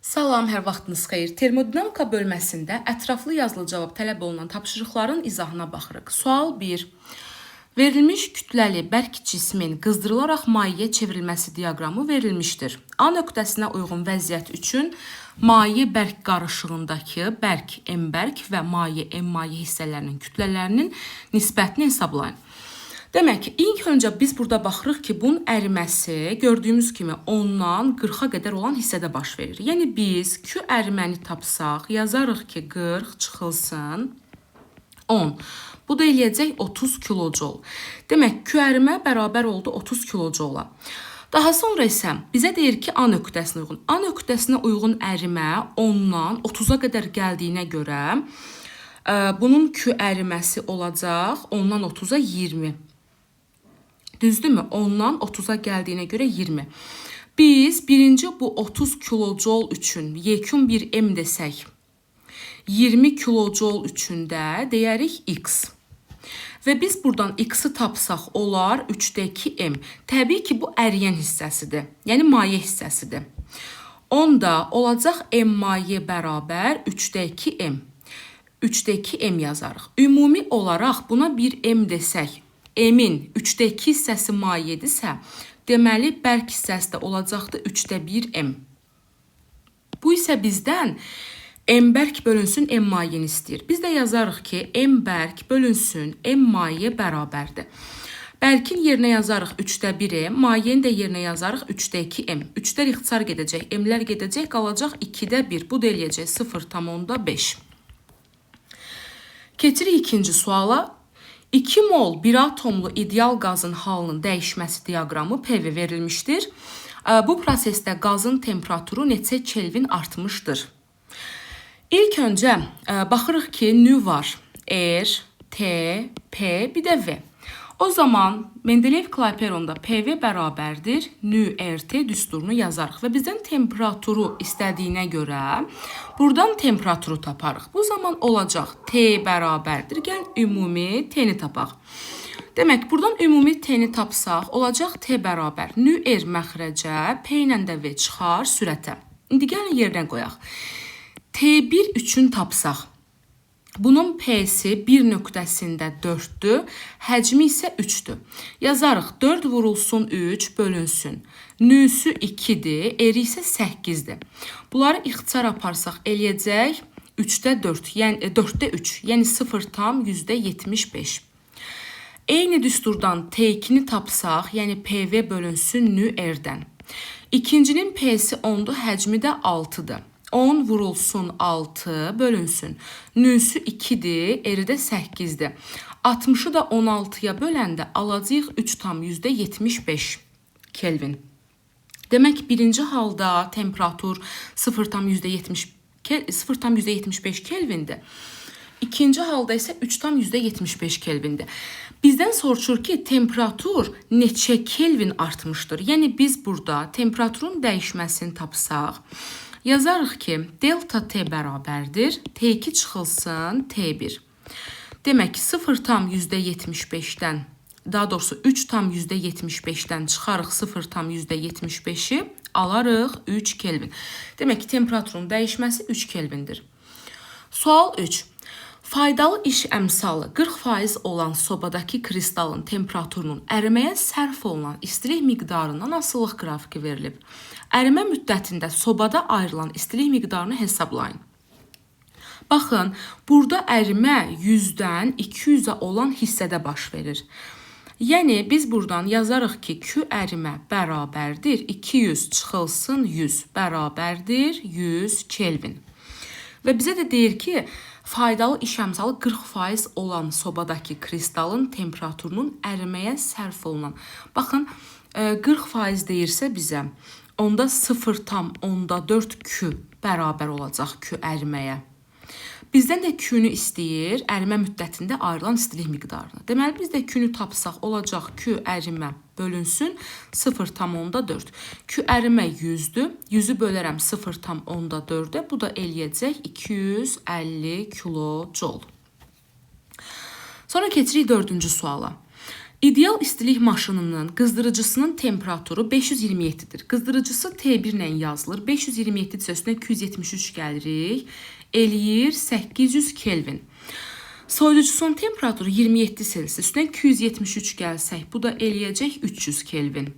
Salam, hər vaxtınız xeyir. Termodinamika bölməsində ətraflı yazılı cavab tələb olunan tapşırıqların izahına baxırıq. Sual 1. Verilmiş kütləli bərk cismin qızdırılaraq mayeyə çevrilməsi diaqramı verilmişdir. A nöqtəsinə uyğun vəziyyət üçün maye bərk qarışığındakı bərk M bərk və maye M maye hissələrinin kütlələrinin nisbətini hesablayın. Demək, ilk öncə biz burada baxırıq ki, bunun əriməsi gördüyümüz kimi 10-dan 40-a qədər olan hissədə baş verir. Yəni biz Q əriməni tapsaq, yazarıq ki, 40 çıxılsın 10. Bu da eləyəcək 30 kilojol. Demək, Q ərimə bərabər oldu 30 kilojola. Daha sonra isə bizə deyir ki, A nöqtəsinə uyğun. A nöqtəsinə uyğun ərimə 10-dan 30-a qədər gəldiyinə görə bunun Q əriməsi olacaq 10-dan 30-a 20. Düzdürmü? 10-dan 30-a gəldiyinə görə 20. Biz birinci bu 30 kilojol üçün yekun bir M desək, 20 kilojol üçün də deyərik X. Və biz buradan X-i tapsaq olar 3-dəki M. Təbii ki, bu əriyən hissəsidir. Yəni maye hissəsidir. Onda olacaq M maye bərabər 3-dəki M. 3-dəki M yazarıq. Ümumi olaraq buna bir M desək, M-in 3-dəki hissəsi mayedirsə, deməli bərk hissəsi də olacaqdır 3-də-1 M. Bu isə bizdən M bərk bölünsün M mayeni istəyir. Biz də yazarıq ki, M bərk bölünsün M maye bərabərdir. Bərkin yerinə yazarıq 3-də-1 M, mayeni də yerinə yazarıq 3-də-2 M. 3-lər ixtisar gedəcək, M-lər gedəcək, qalacaq 2-də-1. Bu da eləyəcək 0,5. Keçirik ikinci suala. 2 mol bir atomlu ideal qazın halının dəyişməsi diaqramı PV verilmişdir. Bu prosesdə qazın temperaturu neçə Kelvin artmışdır? İlk öncə baxırıq ki, nü var. R, T, P, bir də V. O zaman Mendeleyev-Klapeyronda PV bərabərdir nü RT düsturunu yazarıq və bizdən temperaturu istədiyinə görə buradan temperaturu taparıq. Bu zaman olacaq T bərabərdir. Gəl ümumi T-ni tapaq. Demək, buradan ümumi T-ni tapsaq olacaq T bərabər nü R məxrəcə, P ilə də V çıxar sürətə. İndi gəlin yerinə qoyaq. T1 üçün tapsaq. Bunun P-si 1 nöqtəsində 4-dür, həcmi isə 3-dür. Yazarıq 4 vurulsun 3 bölünsün. Nüsü 2-dir, eri isə 8-dir. Bunları ixtisar aparsaq eləyəcək 3-də-4, yəni 4-də-3, yəni 0,75. Eyni düsturdan T2-ni tapsaq, yəni PV bölünsün nü R-dən. İkincinin P-si 10-dur, həcmi də 6-dır. 10 vurulsun 6 bölünsün. Nüsü 2-dir, eri də 8-dir. 60-ı da 16-ya böləndə alacağıq 3,75 Kelvin. Demək, birinci halda temperatur 0,75 Kelvindir. İkinci halda isə 3,75 Kelvindir. Bizdən soruşur ki, temperatur neçə Kelvin artmışdır? Yəni biz burada temperaturun dəyişməsini tapsaq, yazarıq ki, delta T bərabərdir, T2 çıxılsın T1. Demək, 0,75-dən, daha doğrusu 3,75-dən çıxarıq 0,75-i, alarıq 3 Kelvin. Demək ki, temperaturun dəyişməsi 3 Kelvindir. Sual 3. Faydalı iş əmsalı 40% olan sobadakı kristalın temperaturunun əriməyə sərf olunan istilik miqdarından asılılıq qrafiki verilib. Ərimə müddətində sobada ayrılan istilik miqdarını hesablayın. Baxın, burada ərimə 100-dən 200-ə olan hissədə baş verir. Yəni, biz buradan yazarıq ki, Q ərimə bərabərdir 200 çıxılsın 100 bərabərdir 100 Kelvin. Və bizə də deyir ki, faydalı iş əmsalı 40% olan sobadakı kristalın temperaturunun əriməyə sərf olunan. Baxın, 40% deyirsə bizə, onda 0,4 Q bərabər olacaq Q əriməyə. Bizdən də Q-nü istəyir, ərimə müddətində ayrılan istilik miqdarını. Deməli, biz də Q-nü tapsaq olacaq Q ərimə bölünsün 0,4. Q ərimə 100-dür, 100-ü bölərəm 0,4-ə, bu da eləyəcək 250 kilojol. Sonra keçirik 4-cü suala. İdeal istilik maşınının qızdırıcısının temperaturu 527-dir. Qızdırıcısı T1 ilə yazılır. 527 üstünə 273 gəlirik. Eləyir 800 Kelvin. Soyuducusunun temperaturu 27 Selsi üstünə 273 gəlsək, bu da eləyəcək 300 Kelvin.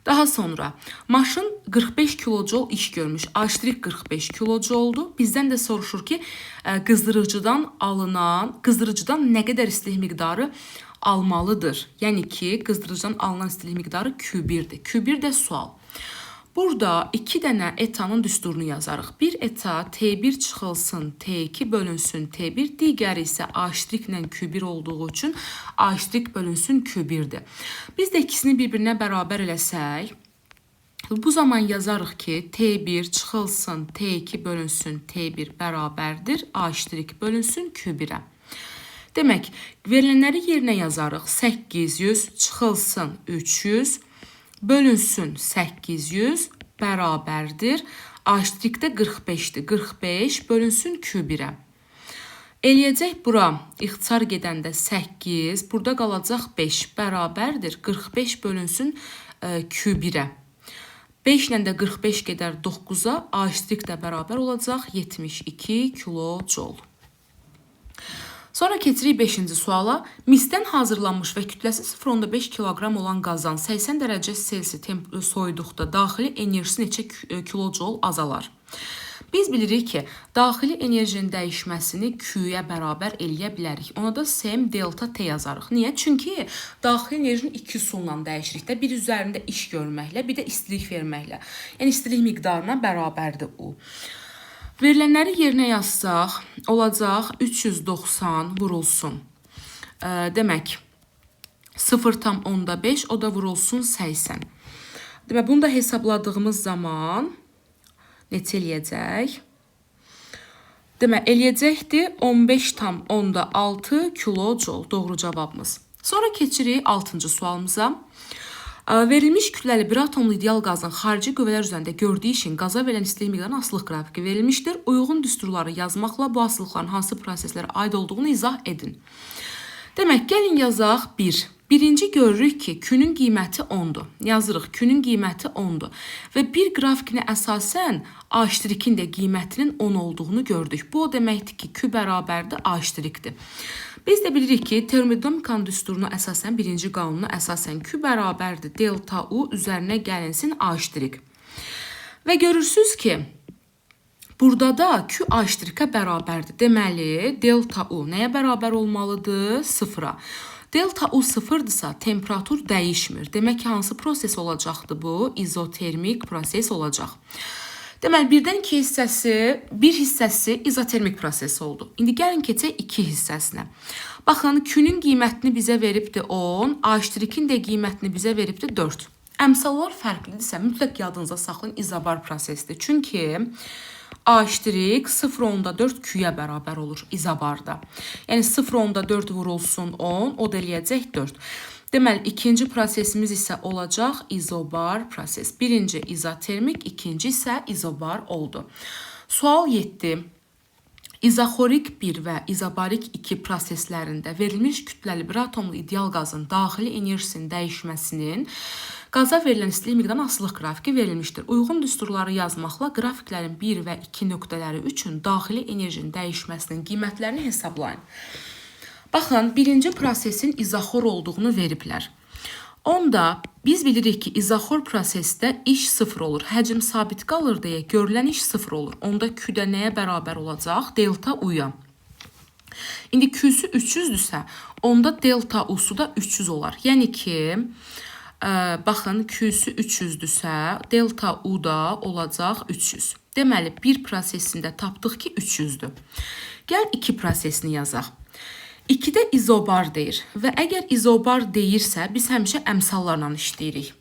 Daha sonra maşın 45 kilojol iş görmüş. Aştrik 45 kilojoldur. Bizdən də soruşur ki, qızdırıcıdan nə qədər istilik miqdarı almalıdır. Yəni ki, qızdırıcıdan alınan istilik miqdarı Q1'dir. Q1 də sual. Burada 2 dənə etanın düsturunu yazarıq. Bir eta T1 çıxılsın, T2 bölünsün T1, digəri isə A'-lə Q1 olduğu üçün A' bölünsün Q1'dir. Biz də ikisini bir-birinə bərabər eləsək, bu zaman yazarıq ki, T1 çıxılsın, T2 bölünsün T1 bərabərdir, A' bölünsün Q1'ə. Demək, verilənləri yerinə yazarıq. 800 çıxılsın 300 bölünsün 800 bərabərdir. A'-də 45'dir. 45 bölünsün Q1'ə. Eləyəcək bura ixtisar gedəndə 8, burada qalacaq 5 bərabərdir. 45 bölünsün Q1'ə. 5 ilə də 45 gedər 9'a, A' də bərabər olacaq 72 kilojol. Sonra keçirik 5-ci suala. Misdən hazırlanmış və kütləsi 0,5 kiloqram olan qazan 80 dərəcə Selsi soyuduqda daxili enerjisi neçə kilojol azalar? Biz bilirik ki, daxili enerjinin dəyişməsini Q-yə bərabər eləyə bilərik. Ona da Sm delta T yazarıq. Niyə? Çünki daxili enerjini 2 üsulla dəyişirik də. Bir üzərində iş görməklə, bir də istilik verməklə. Yəni istilik miqdarına bərabərdir o. Verilənləri yerinə yazsaq, olacaq 390 vurulsun. Demək, 0,5, o da vurulsun 80. Demək, bunu da hesabladığımız zaman neçə eləyəcək? Demək, eləyəcəkdir 15,6 kilojol. Doğru cavabımız. Sonra keçirik 6-cı sualımıza. Verilmiş kütləli bir atomlu ideal qazın xarici qüvvələr üzərində gördüyü işin qaza verilən istilik miqdarının asılılıq qrafiki verilmişdir. Uyğun düsturları yazmaqla bu asılılıqların hansı proseslərə aid olduğunu izah edin. Demək, gəlin yazaq 1. Birinci görürük ki, Q-nün qiyməti 10'dur. Yazırıq, Q-nün qiyməti 10'dur. Və bir qrafikinə əsasən A'-in də qiymətinin 10 olduğunu gördük. Bu o deməkdir ki, Q bərabərdir A'-dir. Biz də bilirik ki, termodinamikanın düsturuna əsasən, birinci qanununa əsasən Q bərabərdir delta U üzərinə gəlinsin A'. Və görürsünüz ki, burada da Q A'-ə bərabərdir. Deməli, delta U nəyə bərabər olmalıdır? 0'a. Delta U 0'dırsa temperatur dəyişmir. Demək ki, hansı proses olacaqdır bu? İzotermik proses olacaq. Deməli, birdən bir hissəsi izotermik proses oldu. İndi gəlin keçək 2 hissəsinə. Baxın, Q-nün qiymətini bizə veribdir 10, A'-in də qiymətini bizə veribdir 4. Əmsallar fərqlidirsə, mütləq yadınıza saxlayın, izobar prosesdir. Çünki A' 0,4 Q-yə bərabər olur izobarda. Yəni 0,4 vurulsun 10, o da eləyəcək 4. Deməli, ikinci prosesimiz isə olacaq izobar proses. Birinci izotermik, ikinci isə izobar oldu. Sual 7. İzoxorik 1 və izobarik 2 proseslərində verilmiş kütləli bir atomlu ideal qazın daxili enerjisinin dəyişməsinin qaza verilən istilik miqdarının asılılıq qrafiki verilmişdir. Uyğun düsturları yazmaqla qrafiklərin 1 və 2 nöqtələri üçün daxili enerjinin dəyişməsinin qiymətlərini hesablayın. Baxın, birinci prosesin izoxor olduğunu veriblər. Onda biz bilirik ki, izoxor prosesdə iş 0 olur. Həcm sabit qalır deyə görülən iş 0 olur. Onda Q-də nəyə bərabər olacaq? Delta U-ya. İndi Q-su 300-dürsə, onda delta U-su da 300 olar. Yəni ki, baxın, Q-su 300-dürsə, delta U da olacaq 300. Deməli, bir prosesində tapdıq ki, 300-dür. Gəl 2 prosesini yazaq. 2-də izobar deyir və əgər izobar deyirsə, biz həmişə əmsallarla işləyirik.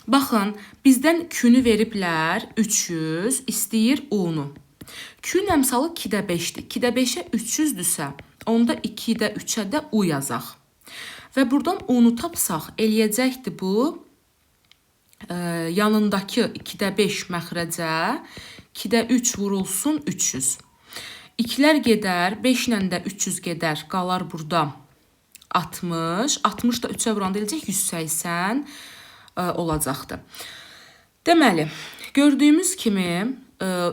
Baxın, bizdən Q-nü veriblər 300, istəyir U-nu. Q-nun əmsalı 2-də 5-dir. 2-də 5-ə 300-dürsə, onda 2-də 3-ə də U yazaq. Və buradan U-nu tapsaq, eləyəcəkdir bu yanındakı 2-də 5 məxrəcə, 2-də 3 vurulsun 300. 2'lər gedər, 5 ilə də 300 gedər, qalar burada 60. 60 da 3-ə vuranda eləcək 180 olacaqdır. Deməli, gördüyümüz kimi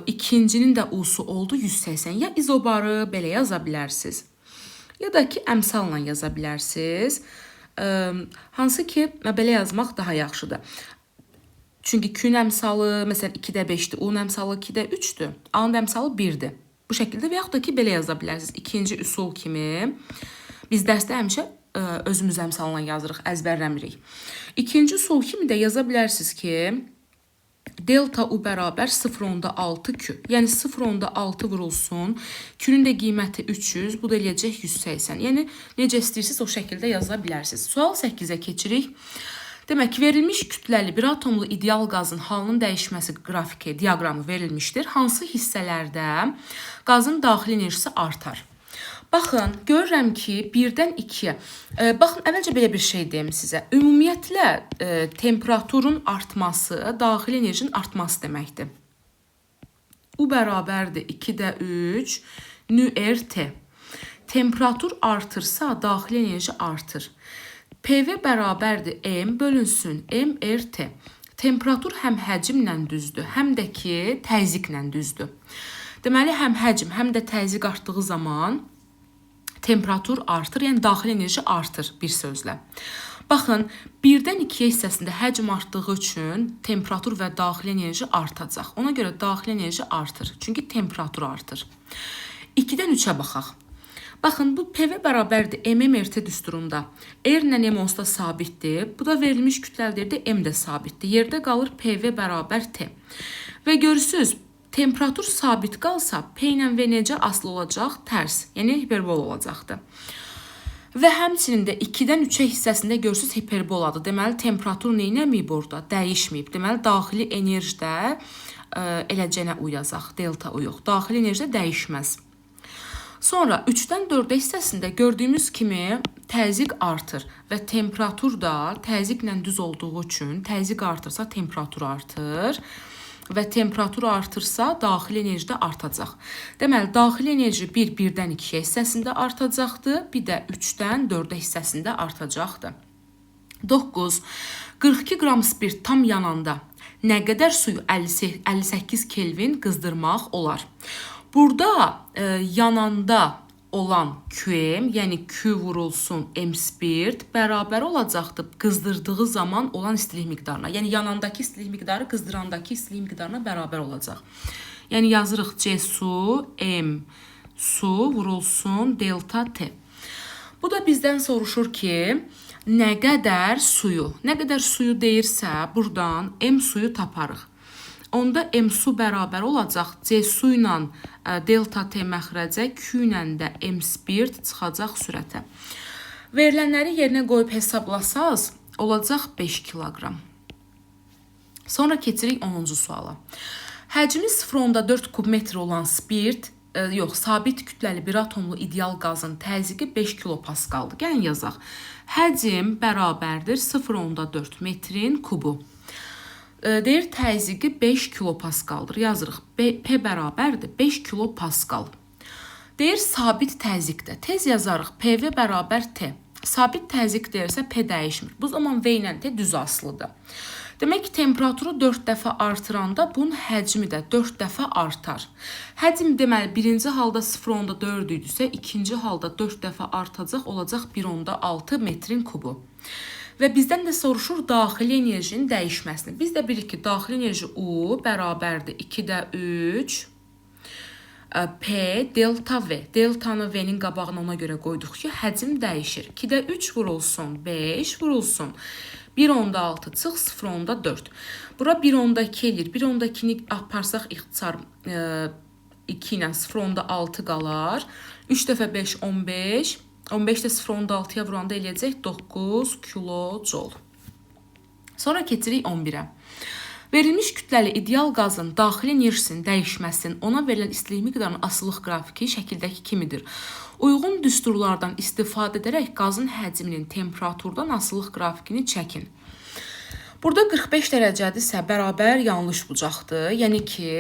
ikincinin də u'su oldu 180. Ya izobarı belə yaza bilərsiniz, ya da ki əmsalla yaza bilərsiniz. Hansı ki belə yazmaq daha yaxşıdır. Çünki Q'nun əmsalı məsələn 2-də 5-dir, U'nun əmsalı 2-də 3-dür, A'nın əmsalı 1-dir. Bu şəkildə və yaxud da ki belə yaza bilərsiniz. İkinci üsul kimi biz dərsdə həmişə özümüz əmsalla yazırıq, əzbərləmirik. İkinci üsul kimi də yaza bilərsiniz ki delta U bərabər 0.6 Q. Yəni 0.6 vurulsun. Q'nun da qiyməti 300, bu da eləyəcək 180. Yəni necə istəyirsiniz o şəkildə yaza bilərsiniz. Sual 8-ə keçirik. Demək ki, verilmiş kütləli bir atomlu ideal qazın halının dəyişməsi qrafiki, diaqramı verilmişdir. Hansı hissələrdə qazın daxili enerjisi artar? Baxın, görürəm ki, 1-dən 2-yə. Baxın, əvvəlcə belə bir şey deyim sizə. Ümumiyyətlə, temperaturun artması, daxili enerjinin artması deməkdir. U bərabərdir 2-də 3, nÜRT. Temperatur artırsa, daxili enerji artır. PV bərabərdir M bölünsün MRT. Temperatur həm həcmlə düzdür, həm də ki təzyiqlə düzdür. Deməli, həm həcm, həm də təzyiq artdığı zaman temperatur artır, yəni daxili enerji artır bir sözlə. Baxın, 1-dən 2-yə hissəsində həcm artdığı üçün temperatur və daxili enerji artacaq. Ona görə daxili enerji artır, çünki temperatur artır. 2-dən 3-ə baxaq. Baxın, bu PV bərabərdir MMRT düsturunda. R ilə M onsuz da sabitdir. Bu da verilmiş kütləlidir, M də sabitdir. Yerdə qalır PV bərabər T. Və görürsünüz, temperatur sabit qalsa, P ilə V necə asılı olacaq? Tərs, yəni hiperbol olacaqdır. Və həmçinin də 2-dən 3-ə hissəsində görürsünüz hiperboladır. Deməli, temperatur neynəməyib orada? Dəyişməyib. Deməli, daxili enerjidə eləcənə U yazaq, delta U yox. Daxili enerjidə dəyişməz. Sonra 3-dən 4 hissəsində gördüyümüz kimi təzyiq artır və temperatur da təzyiqlə düz olduğu üçün təzyiq artırsa temperatur artır və temperatur artırsa daxili enerji də artacaq. Deməli, daxili enerji 1-1-dən 2 hissəsində artacaqdır, bir də 3-dən 4 hissəsində artacaqdır. 9. 42 qram spirt tam yananda nə qədər suyu 58 Kelvin qızdırmaq olar? Burada yananda olan QM, yəni Q vurulsun M spirt bərabər olacaqdır qızdırdığı zaman olan istilik miqdarına. Yəni yanandakı istilik miqdarı qızdırandakı istilik miqdarına bərabər olacaq. Yəni yazırıq C su, M su vurulsun delta T. Bu da bizdən soruşur ki, nə qədər suyu deyirsə, buradan M suyu taparıq. Onda M su bərabər olacaq C su ilə delta T məxrəcə, Q ilə də M spirt çıxacaq sürətə. Verilənləri yerinə qoyub hesablasaz, olacaq 5 kiloqram. Sonra keçirik 10-cu suala. Həcmi 0.4 kubmetr olan spirt, sabit kütləli bir atomlu ideal qazın təzyiqi 5 kilopaskaldır. Gəlin yazaq. Həcm bərabərdir 0.4 metrin kubu. Deyir təzyiqi 5 kilopaskaldır. Yazırıq. P bərabərdir 5 kilopaskal. Deyir sabit təzyiqdə. Tez yazarıq. PV bərabər T. Sabit təzyiq deyirsə P dəyişmir. Bu zaman V ilə T düz asılıdır. Demək ki, temperaturu 4 dəfə artıranda bunun həcmi də 4 dəfə artar. Həcm deməli birinci halda 0.4 idisə, ikinci halda 4 dəfə artacaq, olacaq 1.6 metrin kubu. Və bizdən də soruşur daxili enerjinin dəyişməsini. Biz də bilirik ki, daxili enerji U bərabərdir 2-də 3 P delta V. Deltanı V'nin qabağına ona görə qoyduq ki, həcm dəyişir. 2-də 3 vurulsun, 5 vurulsun. 1.6 çıx 0.4. Bura 1.2 edir. 1.2-ni aparsaq ixtisar 2 ilə 0.6 qalar. 3 dəfə 5, 15. 15 də 0.6-ya vuranda eləyəcək 9 kilojol. Sonra keçirik 11-ə. Verilmiş kütləli ideal qazın daxili enerjisinin dəyişməsinin ona verilən istilik miqdarının asılılıq qrafiki şəkildəki kimidir. Uyğun düsturlardan istifadə edərək qazın həcminin temperaturdan asılılıq grafikini çəkin. Burada 45 dərəcədirsə bərabər yanlış bucaqdır. Yəni ki,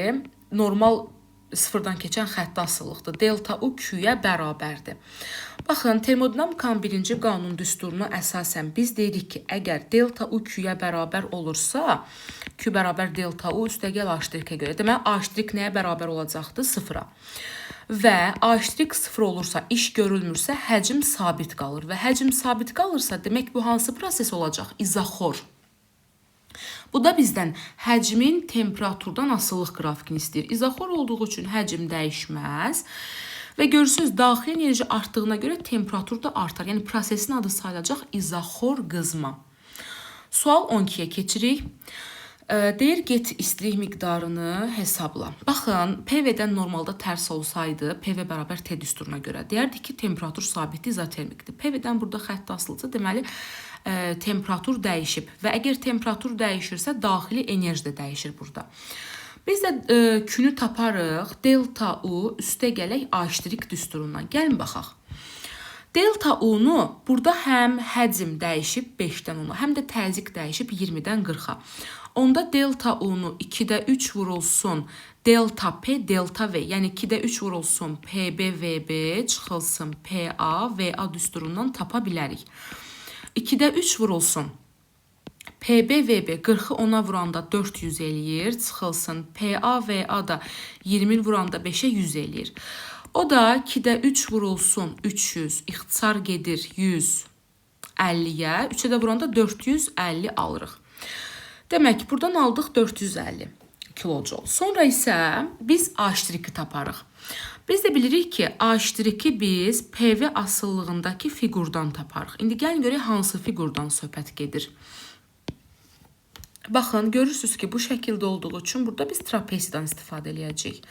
normal sıfırdan keçən xətti asılılıqdır. Delta U Q-yə bərabərdir. Baxın, termodinamikanın birinci qanun düsturuna əsasən biz deyirik ki, əgər delta U Q-yə bərabər olursa, Q bərabər delta U üstəgəl A'-ə görə. Deməli, A' nəyə bərabər olacaqdır? Sıfıra. Və A' sıfır olursa, iş görülmürsə, həcm sabit qalır. Və həcm sabit qalırsa, demək bu hansı proses olacaq? İzoxor. Bu da bizdən həcmin temperaturdan asılılıq qrafikini istəyir. İzoxor olduğu üçün həcm dəyişməz. Və görürsünüz, daxili enerji artdığına görə temperatur da artar. Yəni, prosesin adı sayılacaq izoxor qızma. Sual 12-yə keçirik. Deyir, get istilik miqdarını hesabla. Baxın, PV-dən normalda tərs olsaydı, PV bərabər T düsturuna görə deyərdik ki, temperatur sabitdir, izotermikdir. PV-dən burada xətt asılıca, deməli, temperatur dəyişib. Və əgər temperatur dəyişirsə, daxili enerji də dəyişir burada. Biz də Q-nü taparıq, delta U üstə gələk A' düsturundan. Gəlin baxaq. Delta U-nu burada həm həcm dəyişib 5-dən 10-a, həm də təzyiq dəyişib 20-dən 40-a. Onda delta U-nu 2-də 3 vurulsun delta P, delta V. Yəni 2-də 3 vurulsun PB, VB, çıxılsın PA, VA düsturundan tapa bilərik. 2-də 3 vurulsun PB, VB 40-ı 10-a vuranda 400 eləyir, çıxılsın PA, VA da 20 vuranda 5-ə 100 eləyir. O da 2-də 3 vurulsun 300, ixtisar gedir 150-yə, 3-ə də vuranda 450 alırıq. Demək, buradan aldıq 450 kilojoule. Sonra isə biz A' taparıq. Biz də bilirik ki, A' biz PV asıllığındakı fiqurdan taparıq. İndi gəlin görək hansı fiqurdan söhbət gedir. Baxın, görürsünüz ki, bu şəkildə olduğu üçün burada biz trapesiyadan istifadə edəcəyik.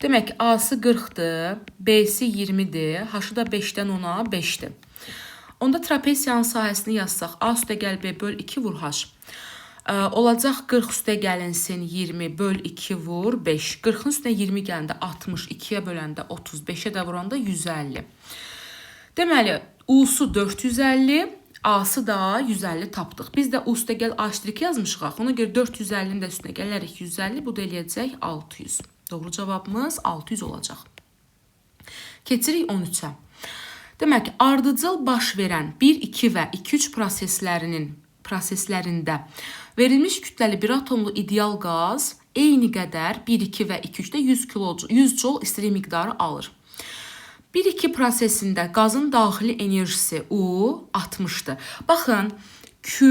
Demək, A-sı 40-dır, B-si 20-dir, H-ı da 5-dən 10-a 5-dir. Onda trapesiyanın sahəsini yazsaq, A üstə gəl B böl 2 vur H. Olacaq 40 üstə gəlinsin 20 böl 2 vur 5. 40-ın üstünə 20 gələndə 60, 2-yə böləndə 30, 5-ə də vuranda 150. Deməli, U-su 450, A-sı da 150 tapdıq. Biz də U üstə gəl A' yazmışıq. Ona görə 450-nin də üstünə gələrik 150, bu da eləyəcək 600. Doğru cavabımız 600 olacaq. Keçirik 13-ə. Demək, ardıcıl baş verən 1, 2 və 2, 3 proseslərində verilmiş kütləli bir atomlu ideal qaz eyni qədər 1, 2 və 2, 3-də 100 joule istilik miqdarı alır. 1-2 prosesində qazın daxili enerjisi U 60-dır. Baxın, Q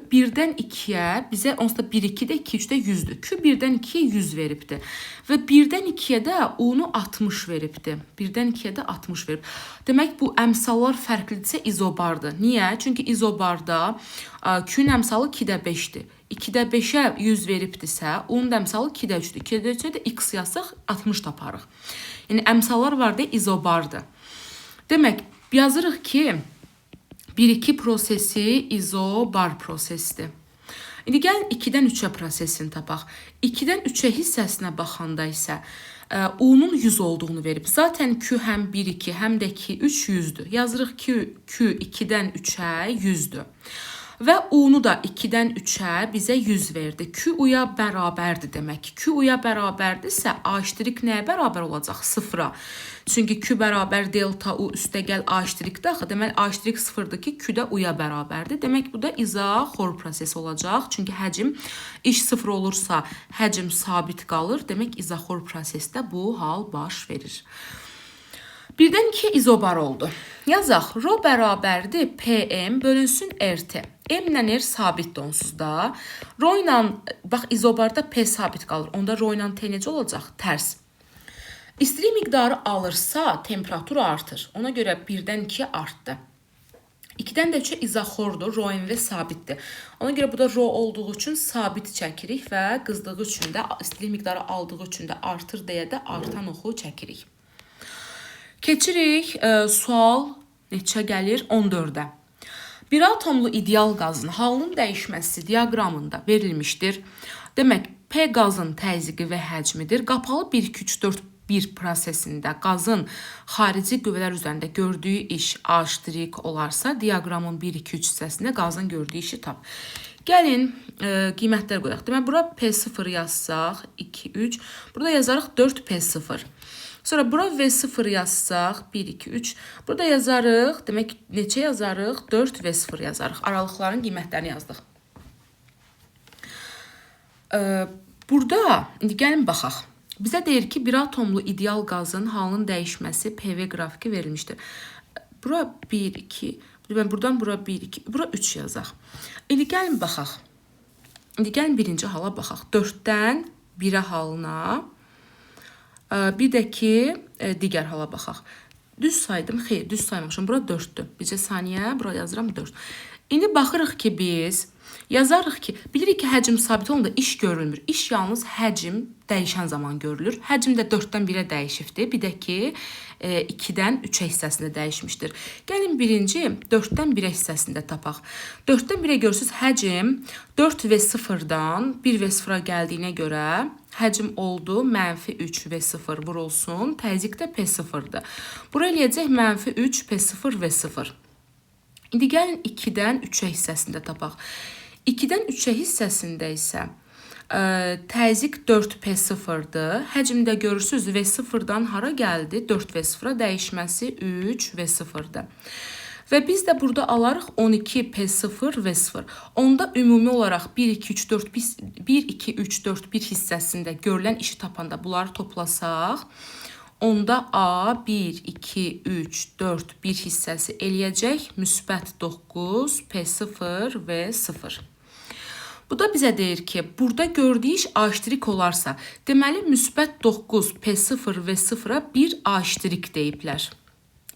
1-dən 2-yə bizə onsuz da 1-2-də 2-3-də 100-dür. Q 1-dən 2-yə 100 veribdir. Və 1-dən 2-yə də U-nu 60 veribdir. 1-dən 2-yə də 60 verib. Demək, bu əmsallar fərqlidirsə izobardır. Niyə? Çünki izobarda Q-nun əmsalı 2-də 5-dir. 2-də 5-ə 100 veribdirsə, U-nun əmsalı 2-də 3-dür. 2-də 3-ə də X yazsaq 60 taparıq. Yəni, əmsallar var deyə izobardır. Demək, yazırıq ki, 1-2 prosesi izobar prosesidir. İndi gəlin 2-dən 3-ə prosesini tapaq. 2-dən 3-ə hissəsinə baxanda isə U-nun 100 olduğunu verib. Zaten Q həm 1-2, həm də ki 3 100-dür. Yazırıq ki, Q 2-dən 3-ə 100-dür. Və U-nu da 2-dən 3-ə bizə 100 verdi. Q U-ya bərabərdir demək. Q U-ya bərabərdirsə, A' nəyə bərabər olacaq? Sıfıra. Çünki Q bərabər delta U üstə gəl A'-dir axı. Deməli, A' sıfırdır ki, Q də U-ya bərabərdir. Demək, bu da izoxor proses olacaq. Çünki həcm iş sıfır olursa, həcm sabit qalır. Demək, izoxor prosesdə bu hal baş verir. 1-dən 2 izobar oldu. Yazaq, ρ bərabərdir PM bölünsün RT. M ilə R sabitdir onsuz da. Rho ilə, bax, izobarda P sabit qalır. Onda Rho ilə T necə olacaq? Tərs. İstilik miqdarı alırsa, temperatur artır. Ona görə 1-dən 2-yə artdı. 2-dən də 3-ə izoxordur, Rho M V sabitdir. Ona görə bu da Rho olduğu üçün sabit çəkirik və qızdığı üçün də, istilik miqdarı aldığı üçün də artır deyə də artan oxu çəkirik. Keçirik, sual neçə gəlir? 14-ə. Bir atomlu ideal qazın halının dəyişməsi diaqramında verilmişdir. Demək, P qazın təzyiqi və həcmidir. Qapalı 1-2-3-4-1 prosesində qazın xarici qüvvələr üzərində gördüyü iş A' olarsa, diaqramın 1-2-3 hissəsində qazın gördüyü işi tap. Gəlin, qiymətlər qoyaq. Demək, bura P0 yazsaq, 2, 3. Burada yazarıq 4P0. Sonra bura V0 yazsaq, 1, 2, 3. Burada yazarıq, demək neçə yazarıq? 4 V0 yazarıq. Aralıqların qiymətlərini yazdıq. Burada, indi gəlin baxaq. Bizə deyir ki, bir atomlu ideal qazın halının dəyişməsi PV qrafiki verilmişdir. Bura 1, 2, buradan bura 1, 2, bura 3 yazaq. İndi gəlin baxaq. İndi gəlin birinci hala baxaq. 4-dən 1-ə halına, bir də ki, digər hala baxaq. Düz saydım, xeyr, düz saymamışım. Bura 4-dür. Bircə saniyə, bura yazıram 4. İndi baxırıq ki, biz yazarıq ki, bilirik ki, həcm sabit olanda iş görülmür. İş yalnız həcm dəyişən zaman görülür. Həcm də 4-dən 1-ə dəyişibdir. Bir də ki, 2-dən 3-ə hissəsində dəyişmişdir. Gəlin birinci 4-dən 1-ə hissəsində tapaq. 4-dən 1-ə görürsünüz, həcm 4V0-dan 1V0-a gəldiyinə görə həcm oldu -3 V0 vurulsun. Təzyiq də P0-dır. Bura eləyəcək -3 P0 V0. İndi gəlin 2-dən 3-ə hissəsində tapaq. 2-dən 3-ə hissəsində isə təzyiq 4P0-dır. Həcmdə görürsünüz V0-dan hara gəldi? 4V0-a dəyişməsi 3V0-dır. Və biz də burada alarıq 12P0 V0. Onda ümumi olaraq 1, 2, 3, 4, 1, 2, 3, 4, 1 hissəsində görülən işi tapanda bunları toplasaq, onda A 1, 2, 3, 4, 1 hissəsi eləyəcək müsbət 9 P0 V0. Bu da bizə deyir ki, burada gördüyü iş A' olarsa, deməli müsbət 9 P0 V0-a 1 A' deyiblər.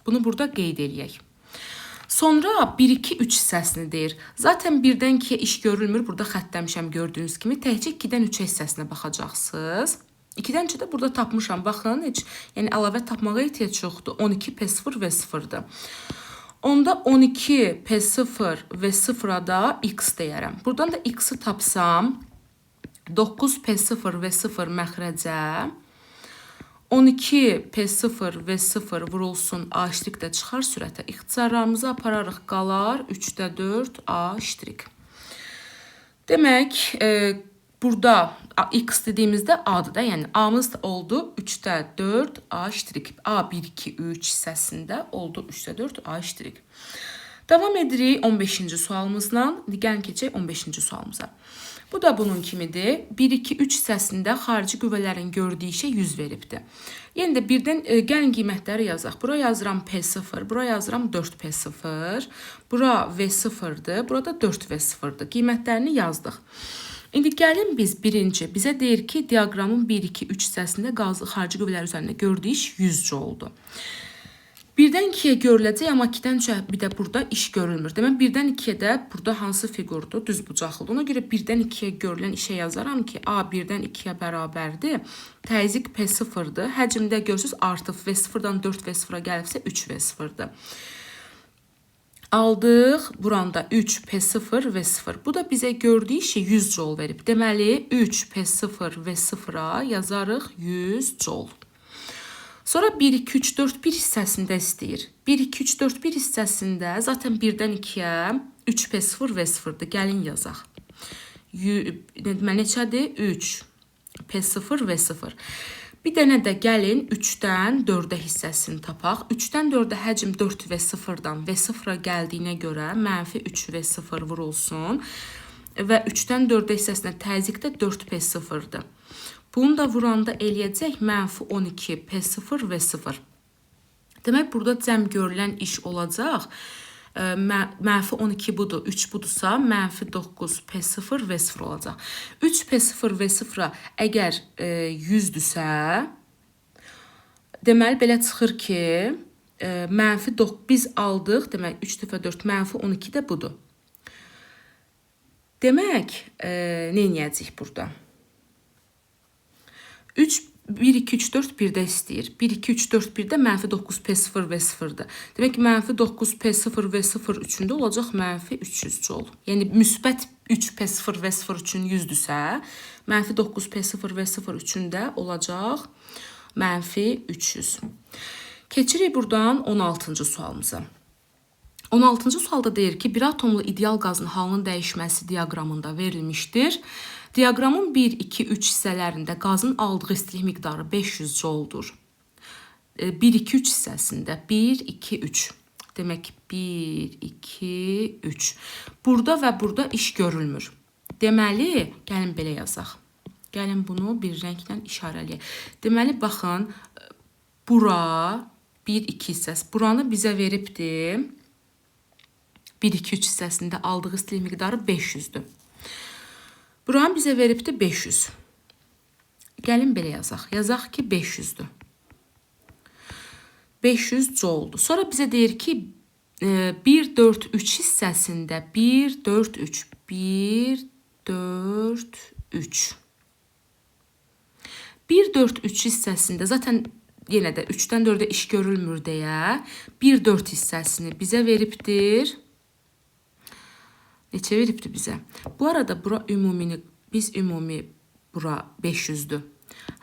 Bunu burada qeyd eləyək. Sonra 1, 2, 3 hissəsini deyir. Zaten 1-dən 2-yə iş görülmür. Burada xəttləmişəm gördüyünüz kimi. Təkcə 2-dən 3-ə hissəsinə baxacaqsınız. 2-dən 3-ə də burada tapmışam. Baxın, heç yəni əlavə tapmağa ehtiyac yoxdur. 12 P0 V0-dır. Onda 12 P0 V0-a da X deyərəm. Buradan da X-i tapsam, 9 P0 V0 məxrəcə, 12 P0 V0 vurulsun A' də çıxar sürətə. İxtisarlarımızı apararıq, qalar 3-də 4 A'. Demək, burada X dediyimizdə A'dır da, yəni A'mız oldu 3-də 4 A'. A 1, 2, 3 hissəsində oldu 3-də 4 A'. Davam edirik 15-ci sualımızla. Gəlin keçək 15-ci sualımıza. Bu da bunun kimidir. 1, 2, 3 hissəsində xarici qüvvələrin gördüyü işə 100 veribdir. Yəni də birdən gəlin qiymətləri yazaq. Bura yazıram P0, bura yazıram 4P0, bura V0-dır, burada 4V0-dır. Qiymətlərini yazdıq. İndi gəlin biz birinci, bizə deyir ki, diaqramın 1, 2, 3 hissəsində xarici qüvvələr üzərində gördüyü iş 100 oldu. 1-dən 2-yə görüləcək, amma 2-dən 3-ə bir də burada iş görülmür. Demək, 1-dən 2-yə də burada hansı fiqurdur? Düz bucaqlıdır. Ona görə 1-dən 2-yə görülən işə yazaram ki, A 1-dən 2-yə bərabərdir. Təzyiq P0-dır. Həcmdə görürsünüz artıq V0-dan 4V0-a gəlibsə 3V0-dır. Aldıq, buranda 3P0 V0. Bu da bizə gördüyü işi 100 joule verib. Deməli, 3P0 V0-a yazarıq 100 joule. Sonra 1, 2, 3, 4, 1 hissəsində istəyir. 1, 2, 3, 4, 1 hissəsində zaten 1-dən 2-yə 3P0 V0-dır. Gəlin yazaq. Neçədir? 3P0 V0. Bir dənə də gəlin 3-dən 4-ə hissəsini tapaq. 3-dən 4-ə həcm 4V0-dan V0-a gəldiyinə görə -3V0 vurulsun. Və 3-dən 4-ə hissəsinə təzyiq də 4P0-dır. Bunu da vuranda eləyəcək -12 P0 V0. Demək, burada cəm görülən iş olacaq. -12 budur, 3 budursa, -9 P0 V0 olacaq. 3 P0 V0-a əgər 100-dürsə, deməli, belə çıxır ki, biz aldıq, demək, 3 dəfə 4, -12 də budur. Demək, nə edəcəyik burada? 1, 2, 3, 4, 1-də istəyir. 1, 2, 3, 4, 1-də -9 P0 V0-dır. Demək ki, -9 P0 V0 üçündə olacaq -300 joule. Yəni, müsbət 3 P0 V0 üçün 100-dürsə, -9 P0 V0 üçündə olacaq -300. Keçirik buradan 16-cı sualımıza. 16-cı sualda deyir ki, bir atomlu ideal qazın halının dəyişməsi diaqramında verilmişdir. Diaqramın 1, 2, 3 hissələrində qazın aldığı istilik miqdarı 500 joule-dur. 1, 2, 3 hissəsində 1, 2, 3. Demək 1, 2, 3. Burada və burada iş görülmür. Deməli, gəlin belə yazaq. Gəlin bunu bir rənglə işarələyək. Deməli, baxın, bura 1, 2 hissəsi. Buranı bizə veribdir. 1, 2, 3 hissəsində aldığı istilik miqdarı 500-dür. Buranı bizə veribdir 500. Gəlin belə yazaq. Yazaq ki, 500-dür. 500 jouldur. Sonra bizə deyir ki, 1, 4, 3 hissəsində 1, 4, 3. 1, 4, 3. 1, 4, 3 hissəsində zaten yenə də 3-dən 4-ə iş görülmür deyə 1, 4 hissəsini bizə veribdir. Neçə veribdir bizə? Bu arada bura ümumini, biz ümumi bura 500-dür.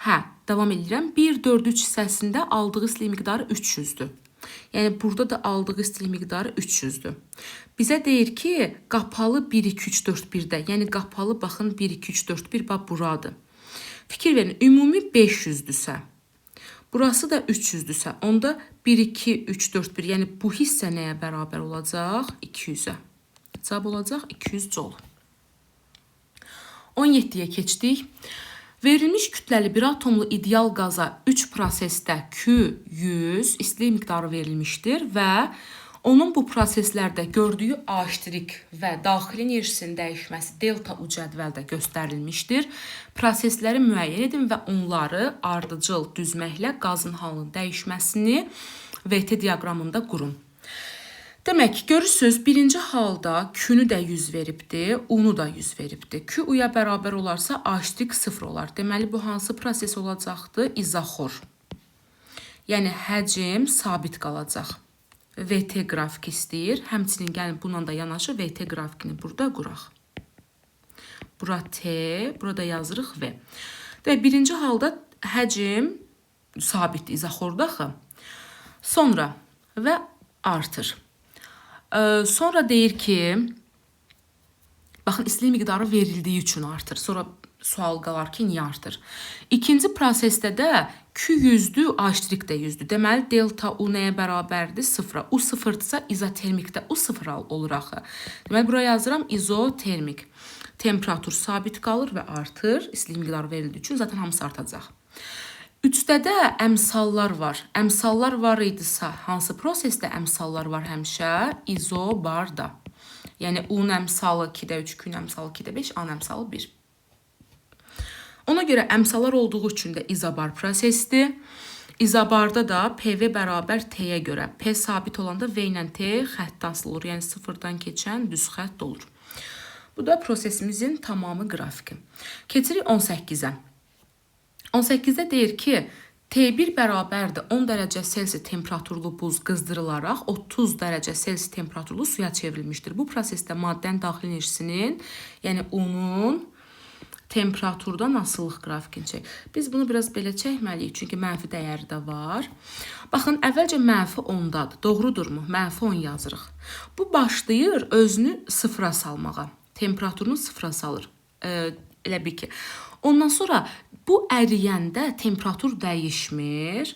Hə, davam edirəm. 1, 4, 3 hissəsində aldığı istilik miqdarı 300-dür. Yəni, burada da aldığı istilik miqdarı 300-dür. Bizə deyir ki, qapalı 1, 2, 3, 4, 1-də. Yəni, qapalı, baxın, 1, 2, 3, 4, 1, bax, buradır. Fikir verin, ümumi 500-dürsə, burası da 300-dürsə, onda 1, 2, 3, 4, 1, yəni bu hissə nəyə bərabər olacaq? 200-ə. Cavab olacaq 200 joule. 17-yə keçdik. Verilmiş kütləli bir atomlu ideal qaza 3 prosesdə Q100 istilik miqdarı verilmişdir və onun bu proseslərdə gördüyü A' və daxili enerjisinin dəyişməsi delta U cədvəldə göstərilmişdir. Prosesləri müəyyən edin və onları ardıcıl düzməklə qazın halının dəyişməsini VT diaqramında qurun. Demək, görürsünüz, birinci halda Q-nü də 100 veribdir, U-nu da 100 veribdir. Q U-ya bərabər olarsa A' 0 olar. Deməli, bu hansı proses olacaqdır? İzoxor. Yəni, həcm sabit qalacaq. VT qrafiki istəyir. Həmçinin gəlin bununla da yanaşı VT qrafikini burada quraq. Bura T, burada yazırıq V. Demək, birinci halda həcm sabit izoxorda axı. Sonra və artır. Sonra deyir ki, baxın, istilik miqdarı verildiyi üçün artır. Sonra sual qalar ki, niyə artır? İkinci prosesdə də Q 100-dür, A' də 100-dür. Deməli, delta U nəyə bərabərdir? 0-a. U 0-dırsa izotermikdə U 0 olur axı. Deməli, buraya yazıram izotermik. Temperatur sabit qalır və artır. İstilik miqdarı verildiyi üçün zaten hamısı artacaq. 3-də də əmsallar var. Əmsallar var idisə, hansı prosesdə əmsallar var həmişə? İzobarda. Yəni, U-nun əmsalı 2-də 3, Q-nun əmsalı 2-də 5, A-nun əmsalı 1. Ona görə əmsallar olduğu üçün də izobar prosesdir. İzobarda da PV bərabər T-yə görə. P sabit olanda V ilə T xətt asılır. Yəni, sıfırdan keçən düz xətt olur. Bu da prosesimizin tamamı qrafiki. Keçirik 18-ə. 18-də deyir ki, T1 bərabərdir 10 dərəcə Selsi temperaturlu buz qızdırılaraq 30 dərəcə Selsi temperaturlu suya çevrilmişdir. Bu prosesdə maddənin daxili enerjisinin, yəni U-nun temperaturdan asılılıq qrafikini çək. Biz bunu biraz belə çəkməliyik, çünki mənfi dəyəri də var. Baxın, əvvəlcə mənfi 10-dadır. Doğrudurmu? Mənfi 10 yazırıq. Bu başlayır özünü sıfıra salmağa. Temperaturunu sıfıra salır. Elə bil ki. Ondan sonra bu əriyəndə temperatur dəyişmir.